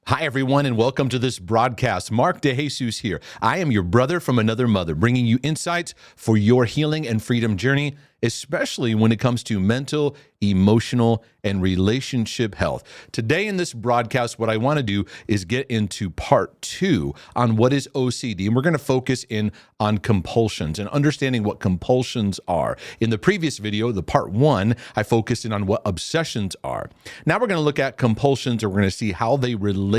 Hi, everyone, and welcome to this broadcast. Mark DeJesus here. I am your brother from another mother, bringing you insights for your healing and freedom journey, especially when it comes to mental, emotional, and relationship health. Today in this broadcast, what I want to do is get into part 2 on what is OCD, and we're going to focus in on compulsions and understanding what compulsions are. In the previous video, the part 1, I focused in on what obsessions are. Now we're going to look at compulsions, and we're going to see how they relate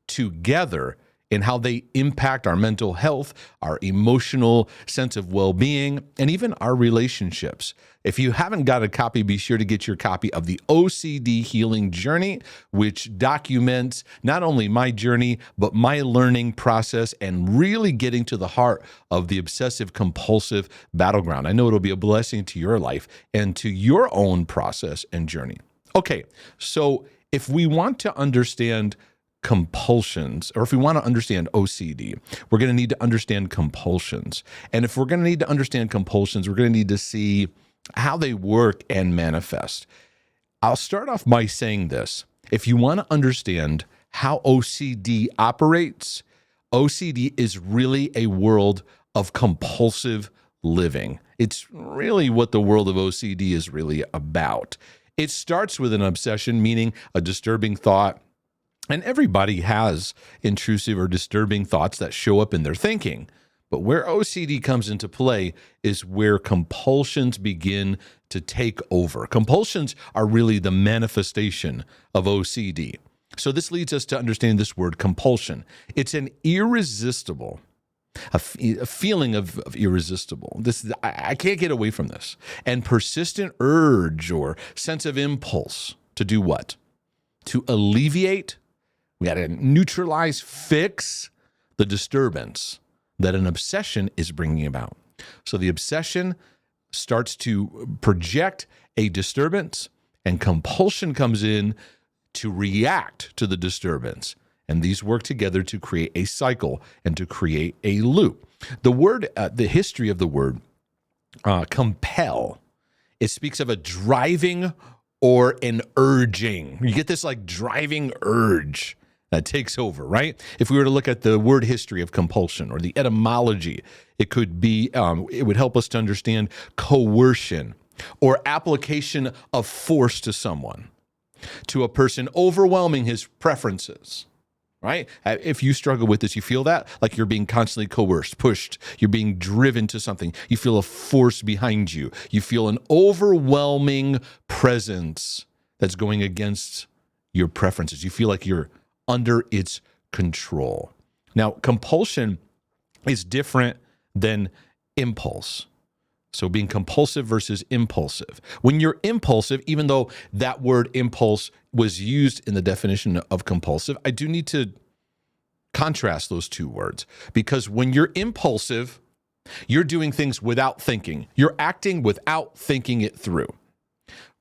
together and how they impact our mental health, our emotional sense of well-being, and even our relationships. If you haven't got a copy, be sure to get your copy of the OCD Healing Journey, which documents not only my journey, but my learning process and really getting to the heart of the obsessive-compulsive battleground. I know it'll be a blessing to your life and to your own process and journey. Okay, so if we want to understand compulsions, or if we want to understand OCD, we're going to need to understand compulsions. And if we're going to need to understand compulsions, we're going to need to see how they work and manifest. I'll start off by saying this. If you want to understand how OCD operates, OCD is really a world of compulsive living. It's really what the world of OCD is really about. It starts with an obsession, meaning a disturbing thought. And everybody has intrusive or disturbing thoughts that show up in their thinking. But where OCD comes into play is where compulsions begin to take over. Compulsions are really the manifestation of OCD. So this leads us to understand this word compulsion. It's an irresistible, a feeling of irresistible. I can't get away from this. And persistent urge or sense of impulse to do what? To alleviate. We got to neutralize, fix the disturbance that an obsession is bringing about. So the obsession starts to project a disturbance, and compulsion comes in to react to the disturbance. And these work together to create a cycle and to create a loop. The word, the history of the word compel, it speaks of a driving or an urging. You get this like driving urge that takes over, right? If we were to look at the word history of compulsion or the etymology, it could be, it would help us to understand coercion or application of force to someone, to a person overwhelming his preferences, right? If you struggle with this, you feel that like you're being constantly coerced, pushed, you're being driven to something. You feel a force behind you. You feel an overwhelming presence that's going against your preferences. You feel like you're under its control. Now, compulsion is different than impulse. So being compulsive versus impulsive. When you're impulsive, even though that word impulse was used in the definition of compulsive, I do need to contrast those two words. Because when you're impulsive, you're doing things without thinking. You're acting without thinking it through.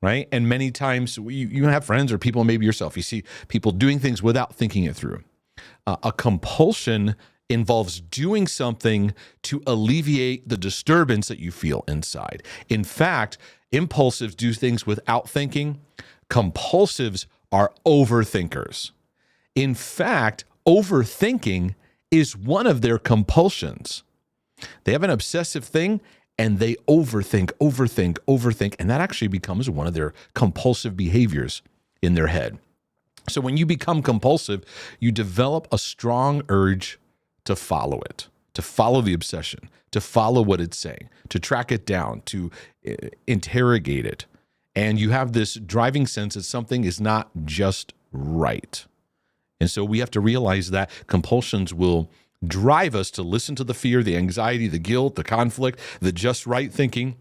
Right? And many times you have friends or people, maybe yourself, you see people doing things without thinking it through. A compulsion involves doing something to alleviate the disturbance that you feel inside. In fact, impulsives do things without thinking. Compulsives are overthinkers. In fact, overthinking is one of their compulsions. They have an obsessive thing, and they overthink, and that actually becomes one of their compulsive behaviors in their head. So when you become compulsive, you develop a strong urge to follow it, to follow the obsession, to follow what it's saying, to track it down, to interrogate it. And you have this driving sense that something is not just right. And so we have to realize that compulsions will drive us to listen to the fear, the anxiety, the guilt, the conflict, the just right thinking.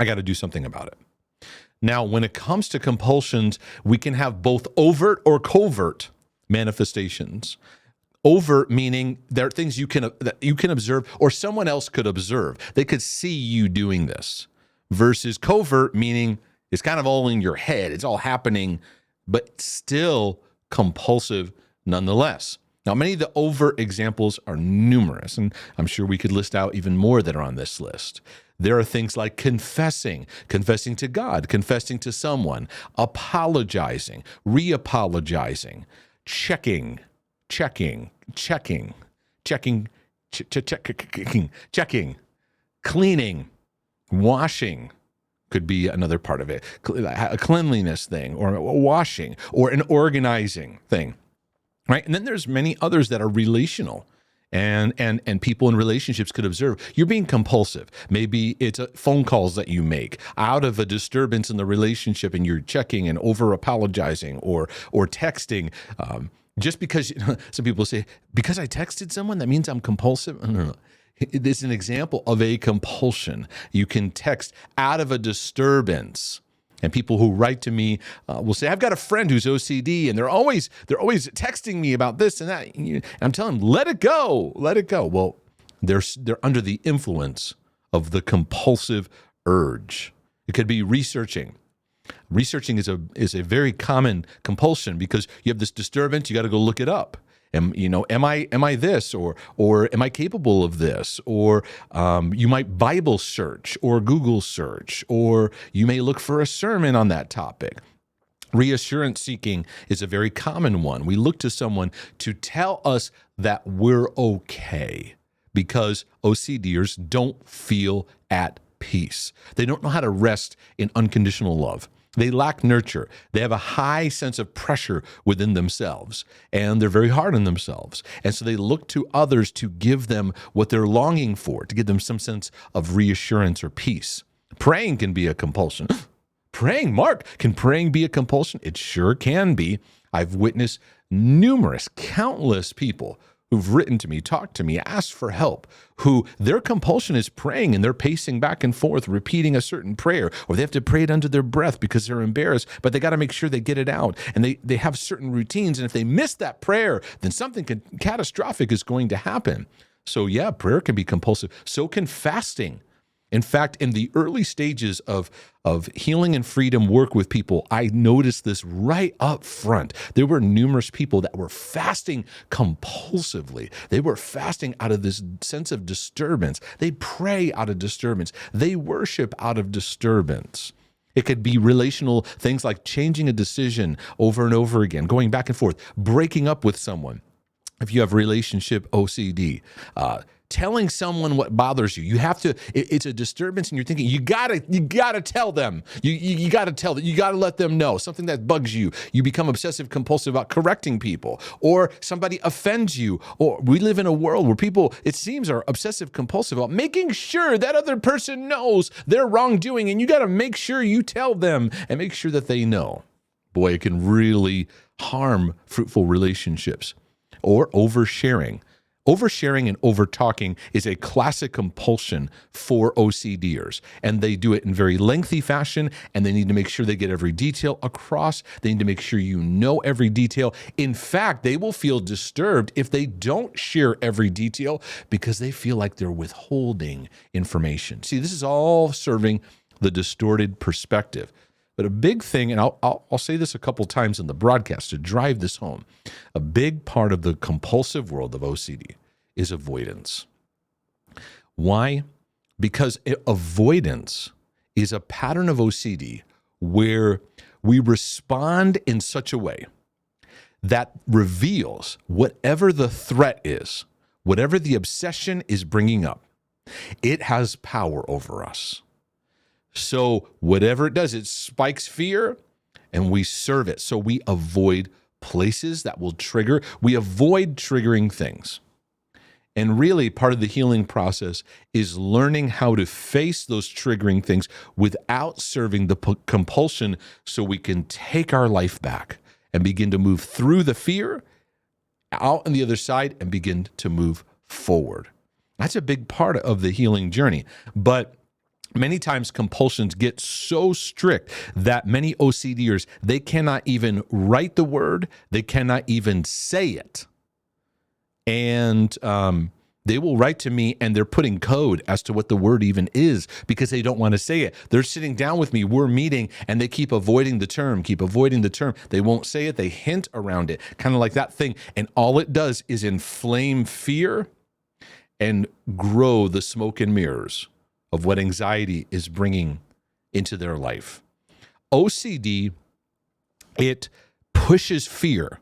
I got to do something about it. Now, when it comes to compulsions, we can have both overt or covert manifestations. Overt meaning there are things that you can observe or someone else could observe. They could see you doing this. Versus covert meaning it's kind of all in your head. It's all happening, but still compulsive nonetheless. Now, many of the overt examples are numerous, and I'm sure we could list out even more that are on this list. There are things like confessing to God, confessing to someone, apologizing, re-apologizing, checking, checking, checking, checking, checking, cleaning, washing could be another part of it. A cleanliness thing, or a washing, or an organizing thing, right? And then there's many others that are relational. And people in relationships could observe you're being compulsive. Maybe it's phone calls that you make out of a disturbance in the relationship, and you're checking and over apologizing or texting. Just because some people say, because I texted someone, that means I'm compulsive. No. It is an example of a compulsion. You can text out of a disturbance. And people who write to me will say, I've got a friend who's OCD, and they're always texting me about this and that. And I'm telling them, let it go. Well, they're under the influence of the compulsive urge. It could be researching. Researching is a very common compulsion because you have this disturbance. You got to go look it up. Am I this, or am I capable of this? Or you might Bible search or Google search, or you may look for a sermon on that topic. Reassurance seeking is a very common one. We look to someone to tell us that we're okay because OCDers don't feel at peace. They don't know how to rest in unconditional love. They lack nurture. They have a high sense of pressure within themselves, and they're very hard on themselves. And so they look to others to give them what they're longing for, to give them some sense of reassurance or peace. Praying can be a compulsion. Praying, Mark, can praying be a compulsion? It sure can be. I've witnessed countless people who've written to me, talked to me, asked for help, who their compulsion is praying, and they're pacing back and forth, repeating a certain prayer, or they have to pray it under their breath because they're embarrassed, but they got to make sure they get it out. And they have certain routines, and if they miss that prayer, then something catastrophic is going to happen. So yeah, prayer can be compulsive. So can fasting. In fact, in the early stages of healing and freedom work with people, I noticed this right up front. There were numerous people that were fasting compulsively. They were fasting out of this sense of disturbance. They pray out of disturbance. They worship out of disturbance. It could be relational things like changing a decision over and over again, going back and forth, breaking up with someone. If you have relationship OCD, telling someone what bothers you, you have to. It's a disturbance, and you're thinking you gotta tell them. You gotta tell them. You gotta let them know something that bugs you. You become obsessive compulsive about correcting people, or somebody offends you. Or we live in a world where people, it seems, are obsessive compulsive about making sure that other person knows their wrongdoing, and you gotta make sure you tell them and make sure that they know. Boy, it can really harm fruitful relationships. Or oversharing. Oversharing and overtalking is a classic compulsion for OCDers, and they do it in very lengthy fashion, and they need to make sure they get every detail across. They need to make sure you know every detail. In fact, they will feel disturbed if they don't share every detail because they feel like they're withholding information. See, this is all serving the distorted perspective. But a big thing, and I'll say this a couple times in the broadcast to drive this home, a big part of the compulsive world of OCD is avoidance. Why? Because avoidance is a pattern of OCD where we respond in such a way that reveals whatever the threat is, whatever the obsession is bringing up, it has power over us. So whatever it does, it spikes fear, and we serve it. So we avoid places that will trigger. We avoid triggering things. And really, part of the healing process is learning how to face those triggering things without serving the compulsion, so we can take our life back and begin to move through the fear, out on the other side, and begin to move forward. That's a big part of the healing journey. But many times compulsions get so strict that many OCDers, they cannot even write the word, they cannot even say it. And they will write to me, and they're putting code as to what the word even is because they don't want to say it. They're sitting down with me, we're meeting, and they keep avoiding the term. They won't say it, they hint around it, kind of like that thing. And all it does is inflame fear and grow the smoke and mirrors of what anxiety is bringing into their life. OCD, it pushes fear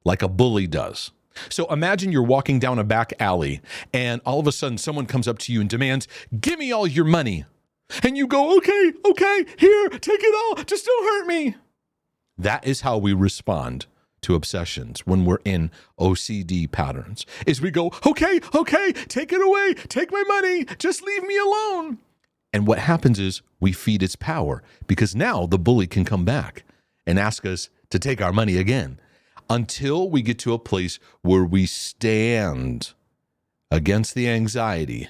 like a bully does. So imagine you're walking down a back alley and all of a sudden someone comes up to you and demands, "Give me all your money." And you go, okay, here, take it all. Just don't hurt me. That is how we respond to obsessions when we're in OCD patterns, is we go, okay, take it away. Take my money. Just leave me alone. And what happens is we feed its power, because now the bully can come back and ask us to take our money again, until we get to a place where we stand against the anxiety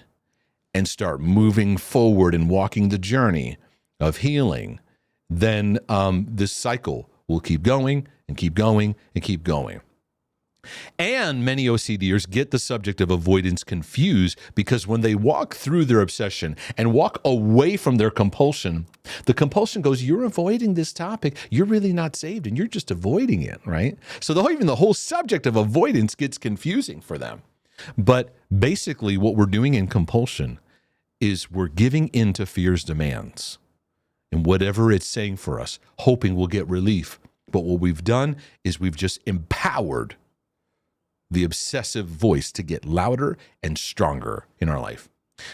and start moving forward and walking the journey of healing. Then this cycle will keep going and keep going and keep going. And many OCDers get the subject of avoidance confused, because when they walk through their obsession and walk away from their compulsion, the compulsion goes, "You're avoiding this topic. You're really not saved, and you're just avoiding it," right? So even the whole subject of avoidance gets confusing for them. But basically what we're doing in compulsion is we're giving in to fear's demands and whatever it's saying for us, hoping we'll get relief. But what we've done is we've just empowered the obsessive voice to get louder and stronger in our life.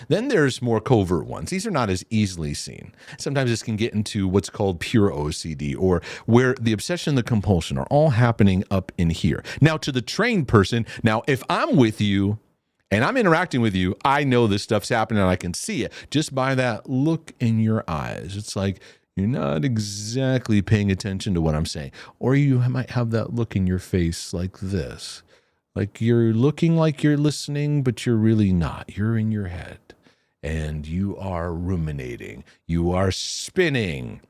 Then there's more covert ones. These are not as easily seen. Sometimes this can get into what's called pure OCD, or where the obsession and the compulsion are all happening up in here. Now, to the trained person, now if I'm with you and I'm interacting with you, I know this stuff's happening and I can see it just by that look in your eyes. It's like you're not exactly paying attention to what I'm saying. Or you might have that look in your face like this. Like you're looking like you're listening, but you're really not. You're in your head and you are ruminating. You are spinning.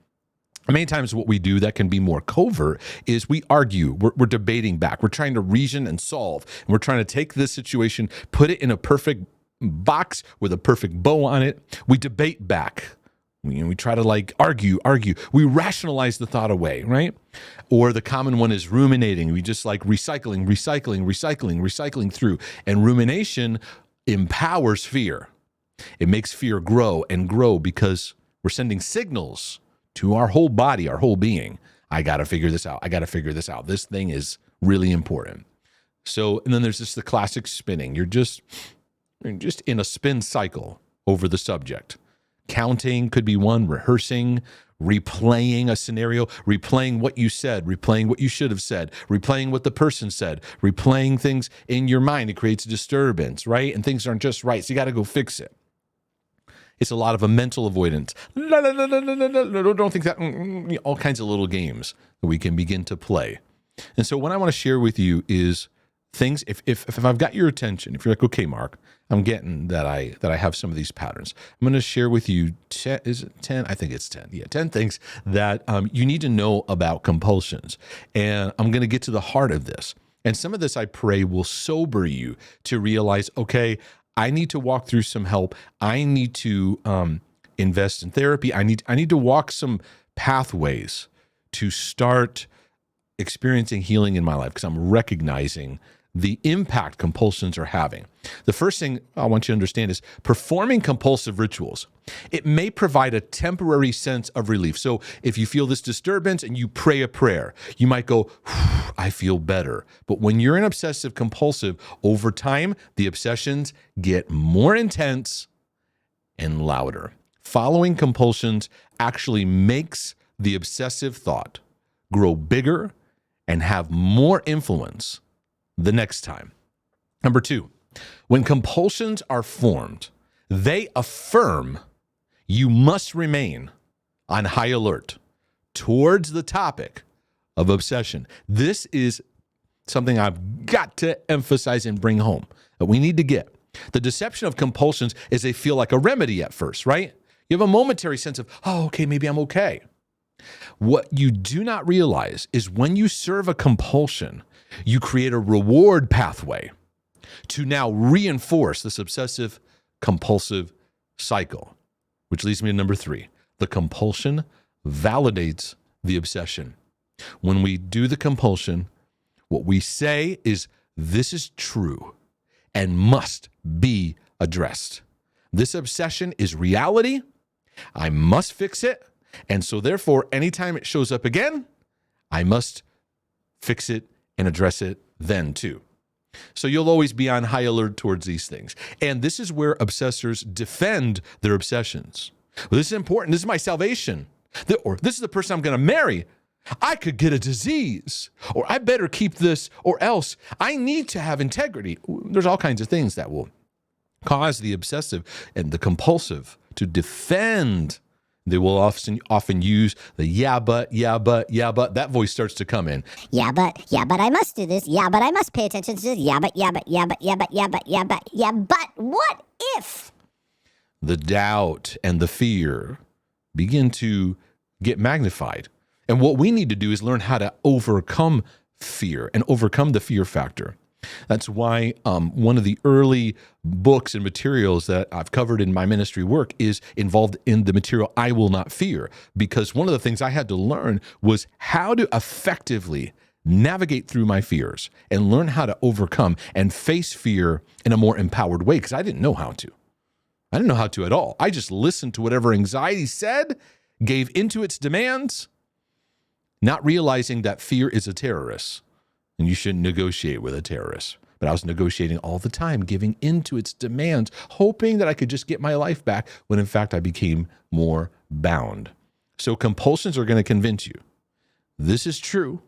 Many times what we do that can be more covert is we argue. We're debating back. We're trying to reason and solve. And we're trying to take this situation, put it in a perfect box with a perfect bow on it. We debate back. We try to argue. We rationalize the thought away, right? Or the common one is ruminating. We just recycling through. And rumination empowers fear. It makes fear grow and grow because we're sending signals to our whole body, our whole being. I got to figure this out. This thing is really important. So, and then there's just the classic spinning. You're just in a spin cycle over the subject. Counting could be one, rehearsing, replaying a scenario, replaying what you said, replaying what you should have said, replaying what the person said, replaying things in your mind. It creates disturbance, right? And things aren't just right, so you got to go fix it. It's a lot of a mental avoidance. Don't think that. All kinds of little games that we can begin to play. And so what I want to share with you is things, if I've got your attention, if you're like, okay, Mark, I'm getting that I have some of these patterns. I'm going to share with you 10, is it 10? I think it's 10. Yeah, 10 things that you need to know about compulsions. And I'm going to get to the heart of this. And some of this, I pray, will sober you to realize, okay, I need to walk through some help. I need to invest in therapy. I need to walk some pathways to start experiencing healing in my life, because I'm recognizing the impact compulsions are having. The first thing I want you to understand is performing compulsive rituals. It may provide a temporary sense of relief. So if you feel this disturbance and you pray a prayer, you might go, I feel better. But when you're in obsessive compulsive, over time, the obsessions get more intense and louder. Following compulsions actually makes the obsessive thought grow bigger and have more influence the next time. Number 2, when compulsions are formed, they affirm you must remain on high alert towards the topic of obsession. This is something I've got to emphasize and bring home that we need to get. The deception of compulsions is they feel like a remedy at first, right? You have a momentary sense of, oh, okay, maybe I'm okay. What you do not realize is when you serve a compulsion, you create a reward pathway to now reinforce this obsessive compulsive cycle, which leads me to number 3. The compulsion validates the obsession. When we do the compulsion, what we say is, this is true and must be addressed. This obsession is reality. I must fix it. And so therefore, anytime it shows up again, I must fix it and address it then too. So you'll always be on high alert towards these things. And this is where obsessors defend their obsessions. Well, this is important. This is my salvation. Or this is the person I'm going to marry. I could get a disease, or I better keep this, or else I need to have integrity. There's all kinds of things that will cause the obsessive and the compulsive to defend. They will often use the yeah, but. That voice starts to come in. Yeah, but I must do this. Yeah, but I must pay attention to this. Yeah, but what if? The doubt and the fear begin to get magnified. And what we need to do is learn how to overcome fear and overcome the fear factor. That's why one of the early books and materials that I've covered in my ministry work is involved in the material I Will Not Fear, because one of the things I had to learn was how to effectively navigate through my fears and learn how to overcome and face fear in a more empowered way, because I didn't know how to. I didn't know how to at all. I just listened to whatever anxiety said, gave into its demands, not realizing that fear is a terrorist. And you shouldn't negotiate with a terrorist. But I was negotiating all the time, giving into its demands, hoping that I could just get my life back, when in fact I became more bound. So compulsions are going to convince you this is true.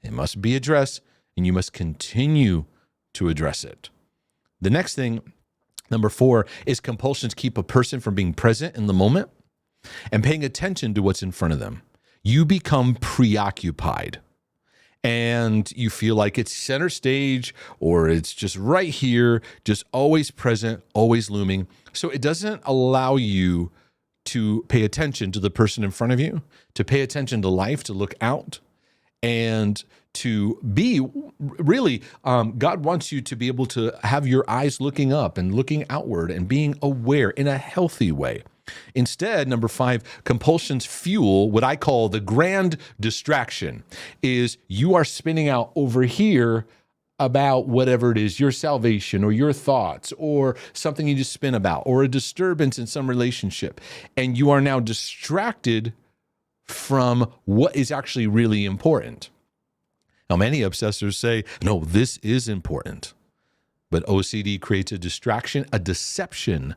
It must be addressed, and you must continue to address it. The next thing, number 4, is compulsions keep a person from being present in the moment and paying attention to what's in front of them. You become preoccupied. And you feel like it's center stage, or it's just right here, just always present, always looming. So it doesn't allow you to pay attention to the person in front of you, to pay attention to life, to look out, and to be really, God wants you to be able to have your eyes looking up and looking outward and being aware in a healthy way. Instead, number 5, compulsions fuel what I call the grand distraction. Is you are spinning out over here about whatever it is, your salvation or your thoughts or something you just spin about, or a disturbance in some relationship. And you are now distracted from what is actually really important. Now, many obsessors say, no, this is important. But OCD creates a distraction, a deception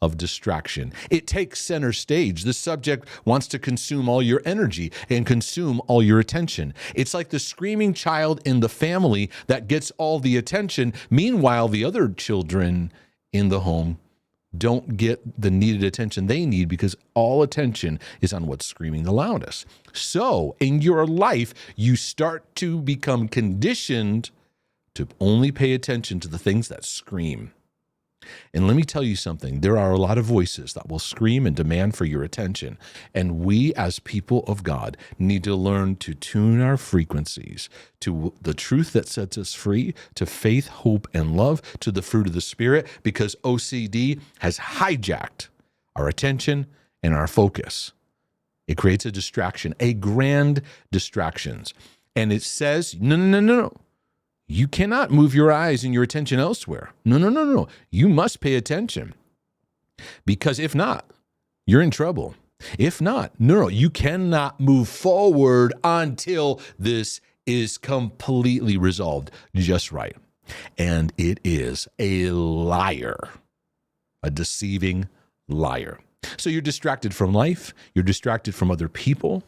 of distraction. It takes center stage. The subject wants to consume all your energy and consume all your attention. It's like the screaming child in the family that gets all the attention. Meanwhile, the other children in the home don't get the needed attention they need, because all attention is on what's screaming the loudest. So in your life, you start to become conditioned to only pay attention to the things that scream. And let me tell you something, there are a lot of voices that will scream and demand for your attention. And we as people of God need to learn to tune our frequencies to the truth that sets us free, to faith, hope, and love, to the fruit of the Spirit, because OCD has hijacked our attention and our focus. It creates a distraction, a grand distractions. And it says, no. You cannot move your eyes and your attention elsewhere. No. You must pay attention. Because if not, you're in trouble. If not, no, you cannot move forward until this is completely resolved just right. And it is a liar, a deceiving liar. So you're distracted from life. You're distracted from other people.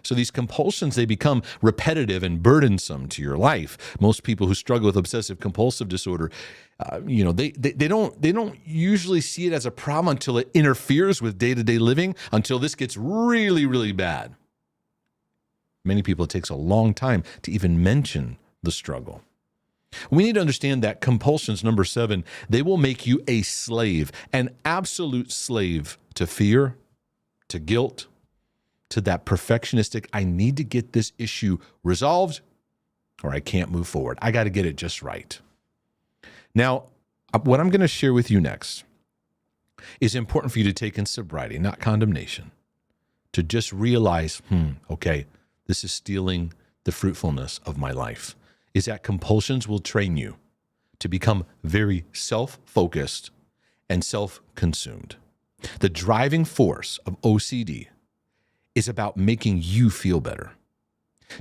So these compulsions, they become repetitive and burdensome to your life. Most people who struggle with obsessive-compulsive disorder, they don't usually see it as a problem until it interferes with day-to-day living, until this gets really, really bad. Many people, it takes a long time to even mention the struggle. We need to understand that compulsions, number 7, they will make you a slave, an absolute slave to fear, to guilt, to that perfectionistic, I need to get this issue resolved or I can't move forward. I got to get it just right. Now, what I'm going to share with you next is important for you to take in sobriety, not condemnation, to just realize, okay, this is stealing the fruitfulness of my life, is that compulsions will train you to become very self-focused and self-consumed. The driving force of OCD is about making you feel better,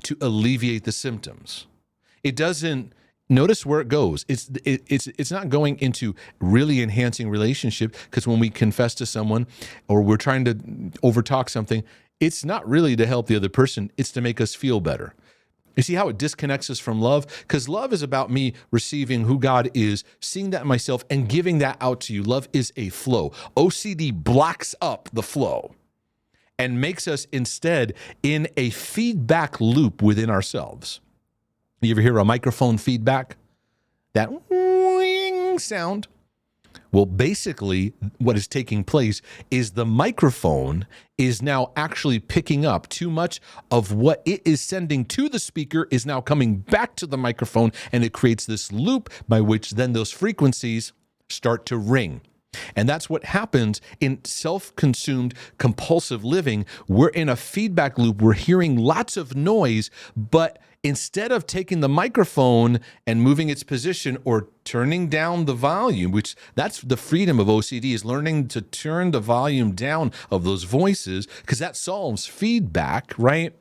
to alleviate the symptoms. It doesn't. Notice where it goes. It's not going into really enhancing relationship, because when we confess to someone or we're trying to overtalk something, it's not really to help the other person. It's to make us feel better. You see how it disconnects us from love? Because love is about me receiving who God is, seeing that in myself, and giving that out to you. Love is a flow. OCD blocks up the flow and makes us instead in a feedback loop within ourselves. You ever hear a microphone feedback? That wing sound? Well, basically, what is taking place is the microphone is now actually picking up too much of what it is sending to the speaker is now coming back to the microphone, and it creates this loop by which then those frequencies start to ring. And that's what happens in self-consumed compulsive living. We're in a feedback loop. We're hearing lots of noise, but instead of taking the microphone and moving its position or turning down the volume, which that's the freedom of OCD, is learning to turn the volume down of those voices, because that solves feedback, right?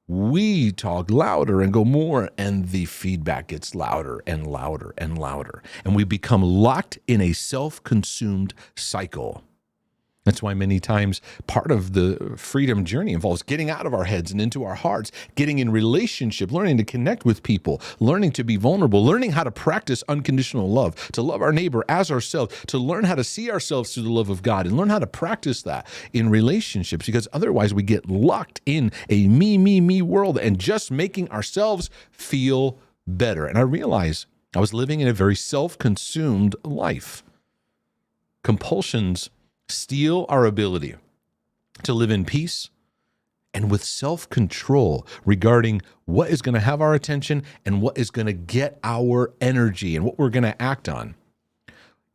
We talk louder and go more, and the feedback gets louder and louder and louder. And we become locked in a self-consumed cycle. That's why many times part of the freedom journey involves getting out of our heads and into our hearts, getting in relationship, learning to connect with people, learning to be vulnerable, learning how to practice unconditional love, to love our neighbor as ourselves, to learn how to see ourselves through the love of God, and learn how to practice that in relationships, because otherwise we get locked in a me world and just making ourselves feel better. And I realized I was living in a very self-consumed life. Compulsions steal our ability to live in peace and with self-control regarding what is going to have our attention and what is going to get our energy and what we're going to act on.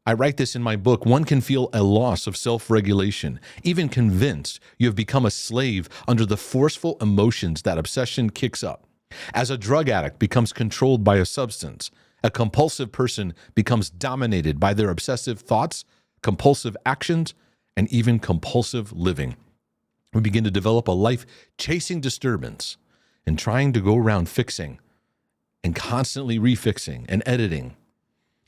I write this in my book. One can feel a loss of self-regulation, even convinced you have become a slave under the forceful emotions that obsession kicks up. As a drug addict becomes controlled by a substance, a compulsive person becomes dominated by their obsessive thoughts, compulsive actions, and even compulsive living. We begin to develop a life chasing disturbance and trying to go around fixing and constantly refixing and editing.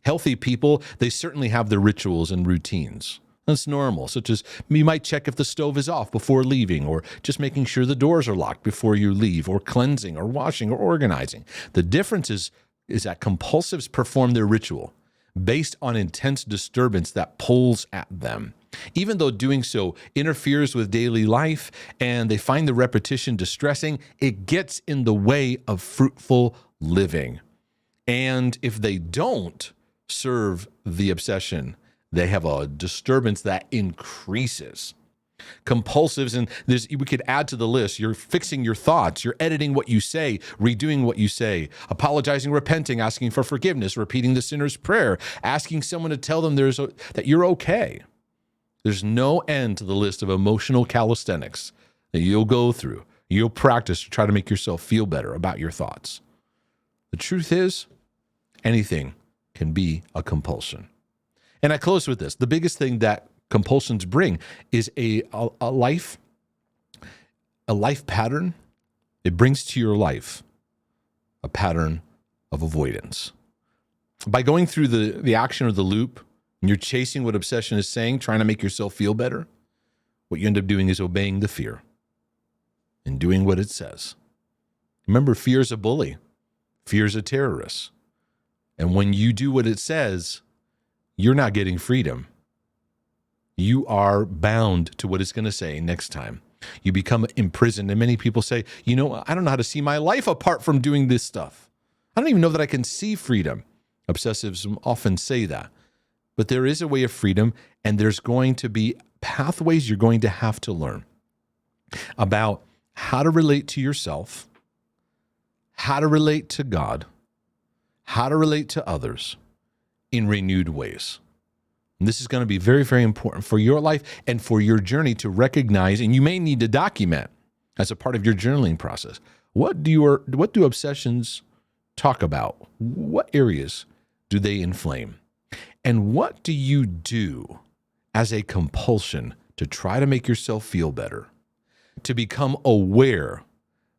Healthy people, they certainly have their rituals and routines. That's normal, such as you might check if the stove is off before leaving, or just making sure the doors are locked before you leave, or cleansing or washing or organizing. The difference is that compulsives perform their ritual based on intense disturbance that pulls at them. Even though doing so interferes with daily life and they find the repetition distressing, it gets in the way of fruitful living. And if they don't serve the obsession, they have a disturbance that increases. Compulsives, and we could add to the list, you're fixing your thoughts, you're editing what you say, redoing what you say, apologizing, repenting, asking for forgiveness, repeating the sinner's prayer, asking someone to tell them that you're okay. There's no end to the list of emotional calisthenics that you'll go through, you'll practice to try to make yourself feel better about your thoughts. The truth is, anything can be a compulsion. And I close with this. The biggest thing that compulsions bring is a life pattern. It brings to your life a pattern of avoidance. By going through the action or the loop, and you're chasing what obsession is saying, trying to make yourself feel better, what you end up doing is obeying the fear and doing what it says. Remember, fear is a bully. Fear is a terrorist. And when you do what it says, you're not getting freedom. You are bound to what it's going to say next time. You become imprisoned. And many people say, I don't know how to see my life apart from doing this stuff. I don't even know that I can see freedom. Obsessives often say that. But there is a way of freedom, and there's going to be pathways you're going to have to learn about how to relate to yourself, how to relate to God, how to relate to others in renewed ways. And this is going to be very, very important for your life and for your journey to recognize, and you may need to document as a part of your journaling process. What do obsessions talk about? What areas do they inflame? And what do you do as a compulsion to try to make yourself feel better, to become aware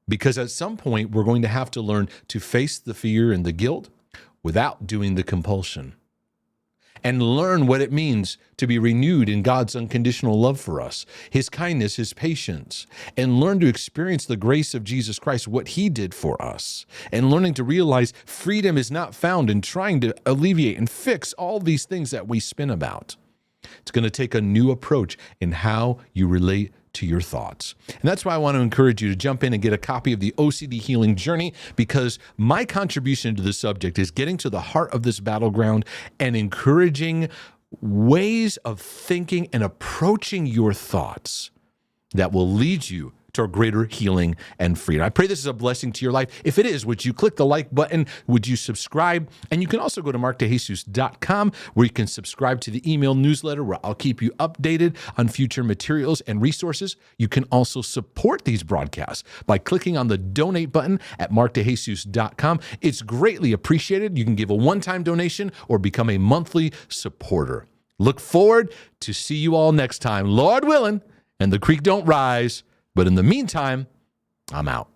Because at some point, we're going to have to learn to face the fear and the guilt without doing the compulsion, and learn what it means to be renewed in God's unconditional love for us, his kindness, his patience, and learn to experience the grace of Jesus Christ, what he did for us, and learning to realize freedom is not found in trying to alleviate and fix all these things that we spin about. It's going to take a new approach in how you relate to your thoughts. And that's why I want to encourage you to jump in and get a copy of the OCD Healing Journey, because my contribution to the subject is getting to the heart of this battleground and encouraging ways of thinking and approaching your thoughts that will lead you to greater healing and freedom. I pray this is a blessing to your life. If it is, would you click the like button? Would you subscribe? And you can also go to markdejesus.com, where you can subscribe to the email newsletter where I'll keep you updated on future materials and resources. You can also support these broadcasts by clicking on the donate button at markdejesus.com. It's greatly appreciated. You can give a one-time donation or become a monthly supporter. Look forward to see you all next time, Lord willing, and the creek don't rise. But in the meantime, I'm out.